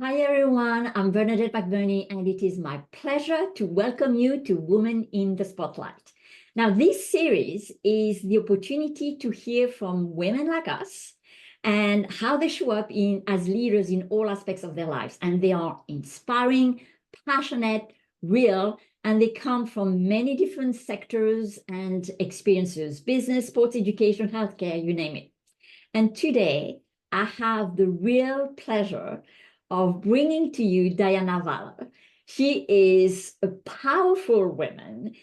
Hi everyone, I'm Bernadette McBurney, and it is my pleasure to welcome you to Women in the Spotlight. Now, this series is the opportunity to hear from women like us and how they show up as leaders in all aspects of their lives. And they are inspiring, passionate, real, and they come from many different sectors and experiences: business, sports, education, healthcare, you name it. And today, I have the real pleasure of bringing to you Diana Valle. She is a powerful woman.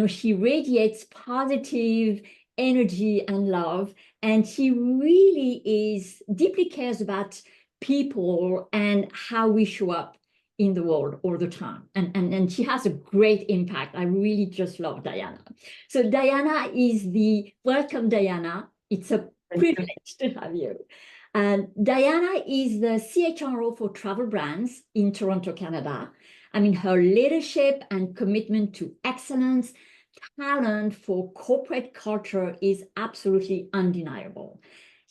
She radiates positive energy and love, and she really deeply cares about people and how we show up in the world all the time. And she has a great impact. I really just love Diana. So Diana welcome, Diana. It's a privilege to have you. Diana is the CHRO for travel brands in Toronto, Canada. I mean, her leadership and commitment to excellence, talent for corporate culture is absolutely undeniable.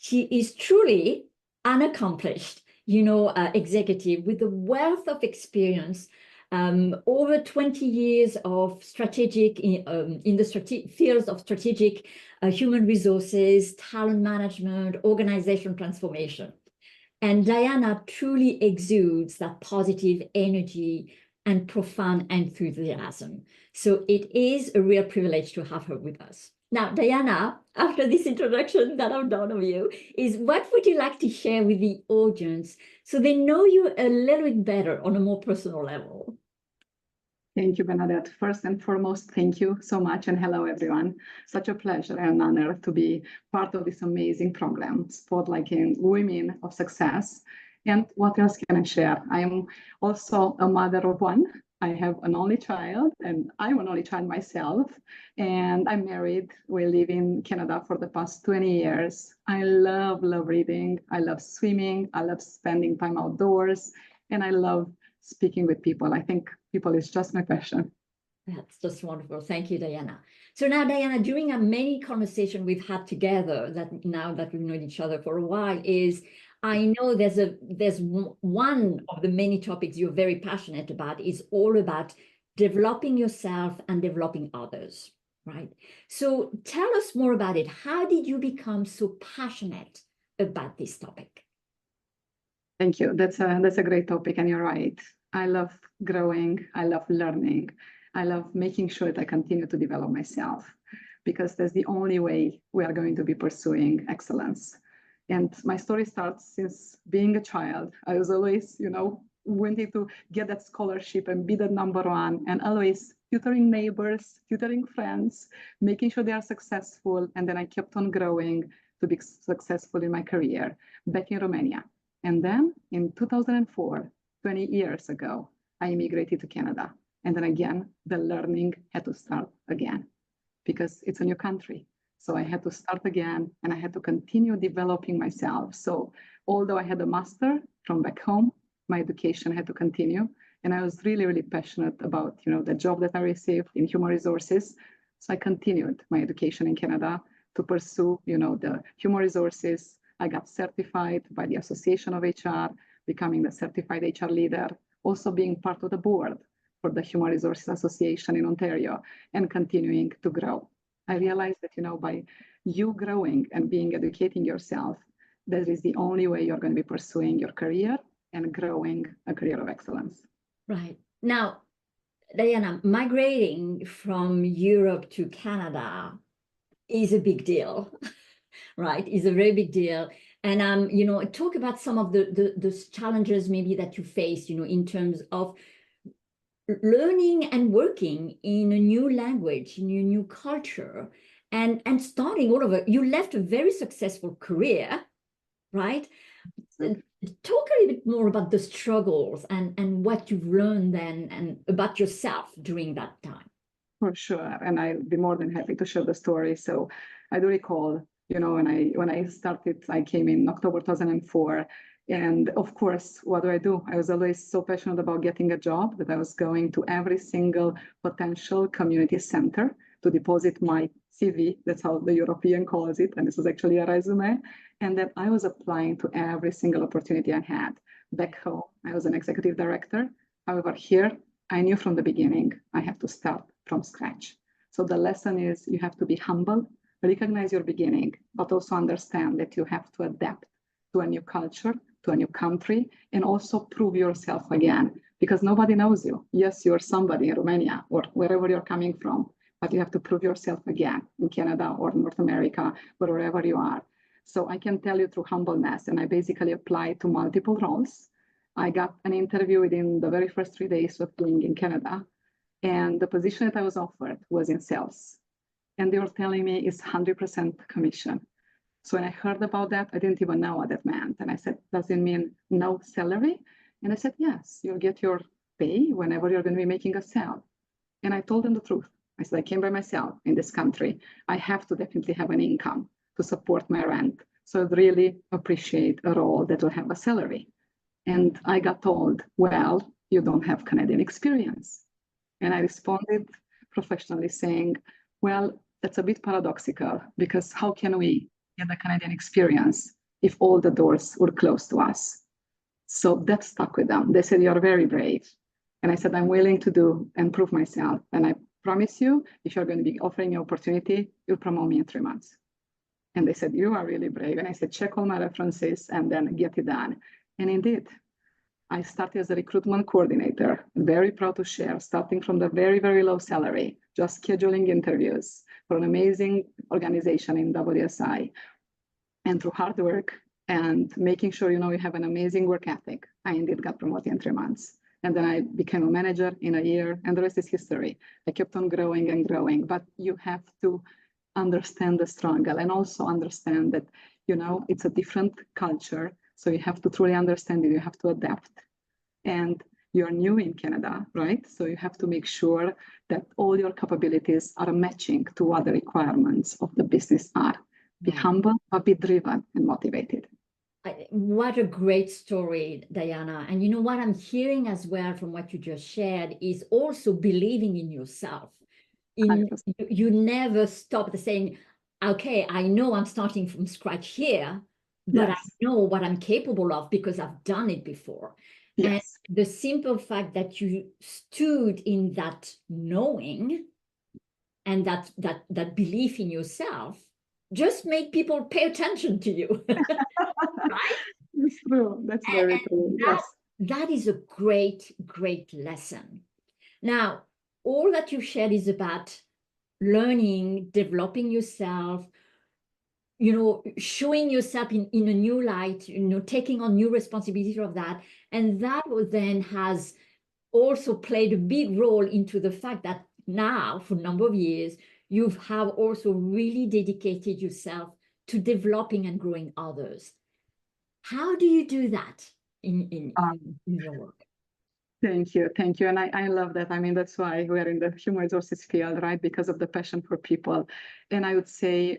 She is truly an accomplished, executive with a wealth of experience, over 20 years of strategic in the fields of strategic human resources, talent management, organization transformation. And Diana truly exudes that positive energy and profound enthusiasm. So it is a real privilege to have her with us. Now, Diana, after this introduction that I've done of you, what would you like to share with the audience so they know you a little bit better on a more personal level? Thank you, Bernadette. First and foremost, thank you so much, and hello, everyone. Such a pleasure and honor to be part of this amazing program, spotlighting women of success. And what else can I share? I am also a mother of one. I have an only child, and I'm an only child myself. And I'm married. We live in Canada for the past 20 years. I love reading. I love swimming. I love spending time outdoors. And I love speaking with people. I think people is just my passion. That's just wonderful. Thank you, Diana. So now, Diana, during a many conversation we've had together, that now that we've known each other for a while, I know there's one of the many topics you're very passionate about is all about developing yourself and developing others, right? So tell us more about it. How did you become so passionate about this topic? Thank you. That's a great topic, and you're right. I love growing. I love learning. I love making sure that I continue to develop myself, because that's the only way we are going to be pursuing excellence. And my story starts since being a child. I was always, wanting to get that scholarship and be the number one, and always tutoring neighbors, tutoring friends, making sure they are successful. And then I kept on growing to be successful in my career back in Romania. And then in 2004, 20 years ago, I immigrated to Canada. And then again, the learning had to start again, because it's a new country. So I had to start again, and I had to continue developing myself. So although I had a master from back home, my education had to continue. And I was really, really passionate about, the job that I received in human resources. So I continued my education in Canada to pursue, the human resources. I got certified by the Association of HR, becoming the certified HR leader, also being part of the board for the Human Resources Association in Ontario, and continuing to grow. I realized that, by you growing and educating yourself, that is the only way you're going to be pursuing your career and growing a career of excellence. Right. Now, Diana, migrating from Europe to Canada is a big deal. Right, is a very big deal. And talk about some of the challenges maybe that you faced, in terms of learning and working in a new language, in a new culture, and starting all over. You left a very successful career, right? Talk a little bit more about the struggles and what you've learned then, and about yourself during that time. For sure, and I'd be more than happy to share the story. So I do recall, when I started, I came in October 2004. And of course, what do? I was always so passionate about getting a job that I was going to every single potential community center to deposit my CV, that's how the European calls it, and this was actually a resume. And then I was applying to every single opportunity I had. Back home, I was an executive director. However, here, I knew from the beginning I have to start from scratch. So the lesson is you have to be humble, recognize your beginning, but also understand that you have to adapt to a new culture, to a new country, and also prove yourself again, because nobody knows you. Yes, you're somebody in Romania or wherever you're coming from, but you have to prove yourself again in Canada or North America or wherever you are. So I can tell you through humbleness, and I basically applied to multiple roles. I got an interview within the very first 3 days of being in Canada, and the position that I was offered was in sales. And they were telling me it's 100% commission. So when I heard about that, I didn't even know what that meant. And I said, does it mean no salary? And I said, yes, you'll get your pay whenever you're going to be making a sale. And I told them the truth. I said, I came by myself in this country. I have to definitely have an income to support my rent. So I'd really appreciate a role that will have a salary. And I got told, well, you don't have Canadian experience. And I responded professionally saying, well, that's a bit paradoxical, because how can we get the Canadian experience if all the doors were closed to us? So that stuck with them. They said, you're very brave. And I said, I'm willing to do and prove myself. And I promise you, if you're going to be offering me opportunity, you'll promote me in 3 months. And they said, you are really brave. And I said, check all my references and then get it done. And indeed, I started as a recruitment coordinator, very proud to share, starting from the very, very low salary, just scheduling interviews for an amazing organization in WSI. And through hard work and making sure, you have an amazing work ethic, I indeed got promoted in 3 months. And then I became a manager in a year, and the rest is history. I kept on growing and growing, but you have to understand the struggle and also understand that, it's a different culture. So you have to truly understand it, you have to adapt. And you're new in Canada, right? So you have to make sure that all your capabilities are matching to what the requirements of the business are. Be humble, but be driven and motivated. What a great story, Diana. And what I'm hearing as well from what you just shared is also believing in yourself. You never stop saying, okay, I know I'm starting from scratch here, but yes, I know what I'm capable of because I've done it before. Yes. And the simple fact that you stood in that knowing and that belief in yourself just make people pay attention to you. Right? It's true. That's very true. Yes. That is a great, great lesson. Now, all that you shared is about learning, developing yourself, showing yourself in a new light, taking on new responsibility of that. And that then has also played a big role into the fact that now, for a number of years, you have also really dedicated yourself to developing and growing others. How do you do that in your work? Thank you. And I love that. I mean, that's why we're in the human resources field, right? Because of the passion for people. And I would say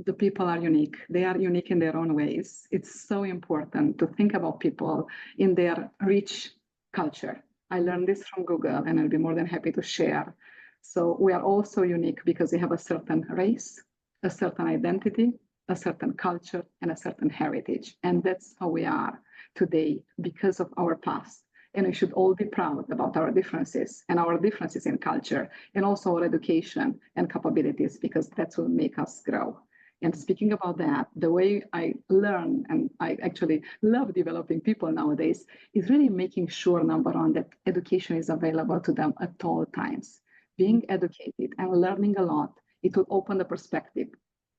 the people are unique. They are unique in their own ways. It's so important to think about people in their rich culture. I learned this from Google, and I'll be more than happy to share. So we are also unique because we have a certain race, a certain identity, a certain culture, and a certain heritage. And that's how we are today because of our past. And we should all be proud about our differences and our differences in culture and also our education and capabilities, because that's what make us grow. And speaking about that, the way I learn, and I actually love developing people nowadays, is really making sure, number one, that education is available to them at all times. Being educated and learning a lot, it will open the perspective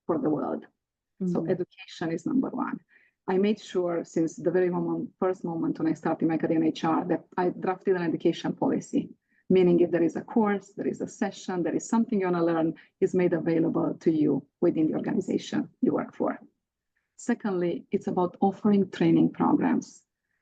for the world. So education is number one. I made sure since the very first moment when I started my career in HR that I drafted an education policy, meaning if there is a course, there is a session, there is something you want to learn, is made available to you within the organization you work for. Secondly, it's about offering training programs.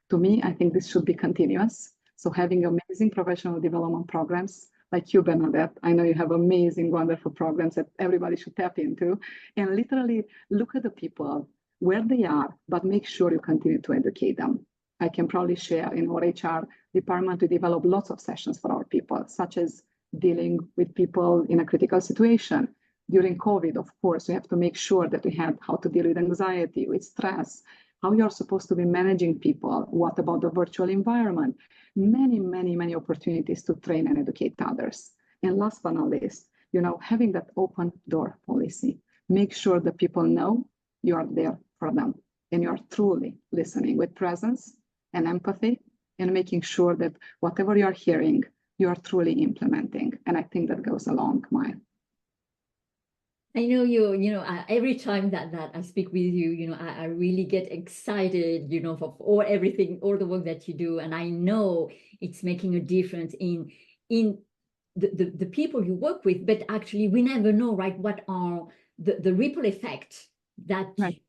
To me, I think this should be continuous. So having amazing professional development programs like you, Bernadette, I know you have amazing, wonderful programs that everybody should tap into, and literally look at the people where they are, but make sure you continue to educate them. I can probably share in our HR department, we develop lots of sessions for our people, such as dealing with people in a critical situation, During COVID, of course, we have to make sure that we had how to deal with anxiety, with stress, how you're supposed to be managing people. What about the virtual environment? Many, many, many opportunities to train and educate others. And last but not least, having that open door policy. Make sure that people know you are there for them and you're truly listening with presence and empathy and making sure that whatever you're hearing, you're truly implementing. And I think that goes a long mile. I know every time that I speak with you, I really get excited, for all the work that you do. And I know it's making a difference in the people you work with, but actually we never know, right, what are the ripple effect that Right.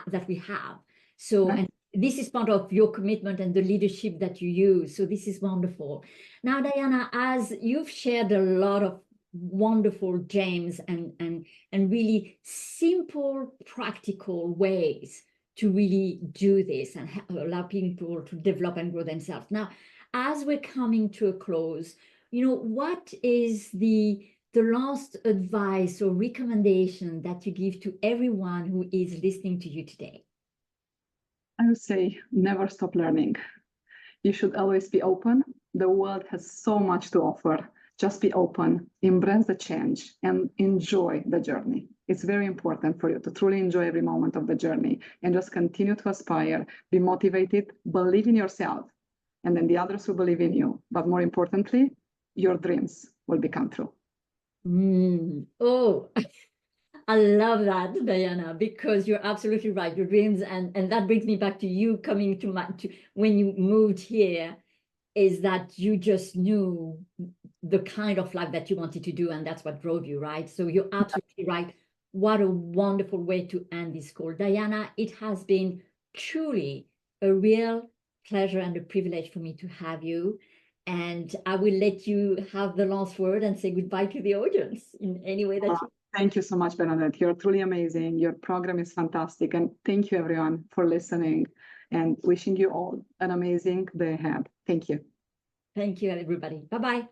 that we have. So, right. And this is part of your commitment and the leadership that you use. So this is wonderful. Now, Diana, as you've shared a lot of wonderful gems and really simple, practical ways to really do this and allow people to develop and grow themselves. Now, as we're coming to a close, what is the last advice or recommendation that you give to everyone who is listening to you today? I would say never stop learning. You should always be open. The world has so much to offer. Just be open, embrace the change, and enjoy the journey. It's very important for you to truly enjoy every moment of the journey and just continue to aspire, be motivated, believe in yourself, and then the others will believe in you. But more importantly, your dreams will become true. Oh, I love that, Diana, because you're absolutely right. Your dreams, and that brings me back to you coming to when you moved here, is that you just knew the kind of life that you wanted to do, and that's what drove you, right? So you're absolutely right. What a wonderful way to end this call. Diana, it has been truly a real pleasure and a privilege for me to have you. And I will let you have the last word and say goodbye to the audience in any way that you. Thank you so much, Bernadette. You're truly amazing. Your program is fantastic. And thank you, everyone, for listening and wishing you all an amazing day ahead. Thank you. Thank you, everybody. Bye-bye.